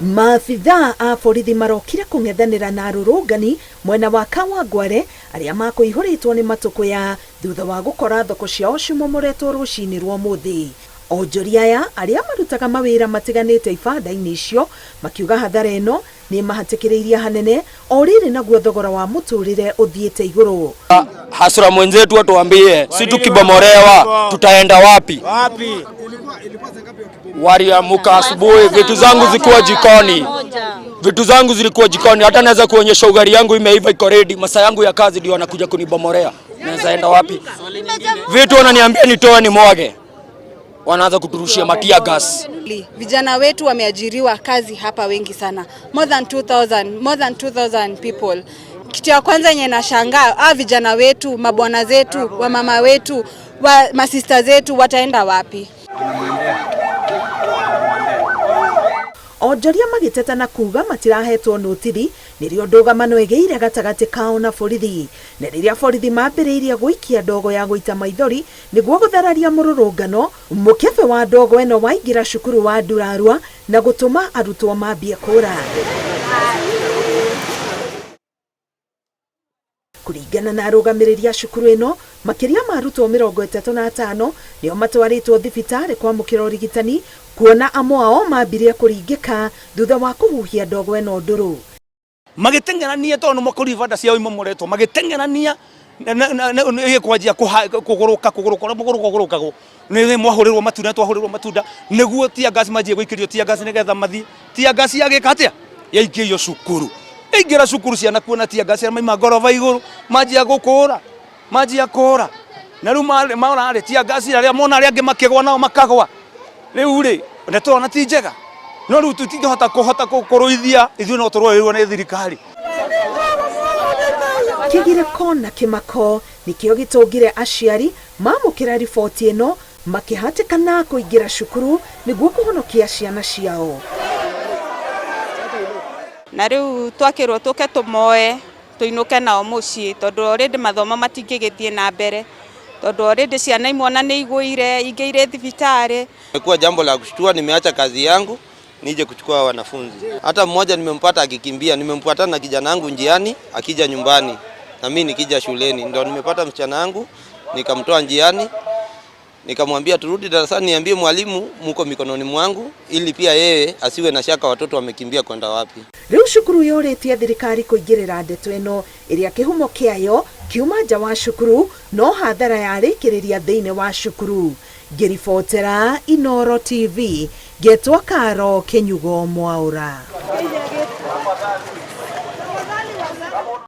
Maafithaa a borithi marokire kung'ethanira na arũrũngani mwena wa Kawangware aria makuihuritwo ni matukuya thutha wa gukora thoko ciao cimomoretwo rucini rwa muthi. Onjoria aya aria marutaga mawira matiganite ibanda-ini icio makiuga hathara ino ni mahatikiriria hanene o riri naguo thogora wa muturire uthiite iguru. Hasura mwenzetu atuambie, si tukibomorewa tutaenda wapi? Waliamka asubuhi, vitu zangu zilikuwa jikoni, hata naweza kuonyesha ugali yangu imeiva iko ready, masaa yangu ya kazi ndio wanakuja kunibomorea. Naweza enda wapi? Vitu wananiambia nitoe ni mwage, wanaanza kuturushia matia gas. Vijana wetu wameajiriwa kazi hapa wengi sana, more than 2000 people. Kitu ya kwanza yenye nashangaa, vijana wetu, mabwana zetu, wa mama wetu, wa masista zetu wataenda wapi? Onjoria magiteta na kuga matirahetwo notiri nirio ndũgamano egeire gatagati kao na borithi, na riria borithi mambĩrĩirie gũikia ndogo ya gũita maithori nĩguo gũthararia mũrũrũngano, mũkebe wa ndogo ĩno waingĩra cukuru wa Ndurarua na gũtũma arutwo mambie kũra. Kuringana na arũgamĩrĩri a cukuru ĩno, makĩria ma arutwo 35 nĩo matwarĩtwo thibitarĩ kwamũkĩra ũrigitani, kuona amwe ao mambirie kũringĩka thutha wa kũhuhia ndogo ĩno ndũrũ. Magĩtengerania tondũ makũri ibanda ciao imomoretwo, magĩtengerania kwanjia kũgũrũka nĩ mwahũrĩrwo matunda, twahũrĩrwo matunda nĩguo tia gas manjie gũikĩrio tia gas nĩgetha mathi tia gas yagĩka atĩa yaikĩrio cukuru. Ingira cukuru ciana kuona tia gas maima ngoroba igũrũ manjia kũra na rĩu maona tia gas arĩa mona arĩa angĩ makĩgwa nao makagwa. Rĩu rĩ nĩtũrona ti njega, no rĩu tũtingĩhota kũrũithia ithuĩ no tũrũĩrwo nĩ thirikari. Kĩgirĩko na kĩmako nĩkĩo gĩtũngire aciari mamũkĩra riboti ĩno makĩhatĩkana kũingĩra cukuru nĩguo kũhonokia ciana ciao. Na rĩu twakĩrwo tũke tũmoe tũinũke nao mũciĩ tondũ already mathomo matingĩgĩthiĩ na mbere, tondũ already ciana imona nĩ igũire ingĩire thibitarĩ. Imekuwa jambo la kushtua, nimeacha kazi yangu nije kuchukua wanafunzi. Hata mmoja nimempata akikimbia, nimempatana na kijana wangu njiani akija nyumbani na mimi nikija shuleni, ndio nimepata msichana wangu nikamtoa njiani, nikamwambia turudi darasani niambie mwalimu muko mikononi mwangu ili pia yeye asiwe na shaka watoto wamekimbia kwenda wapi. Riu cukuru yũrĩtie thirikari kũingĩrĩra ndeto ĩno ĩrĩa kĩhumo kĩayo kiuma nja wa cukuru no hathara yarĩkĩrĩria thĩinĩ wa cukuru. Ngĩribotera Inooro TV, ngetwo Karo Kenyugo Mwaũra.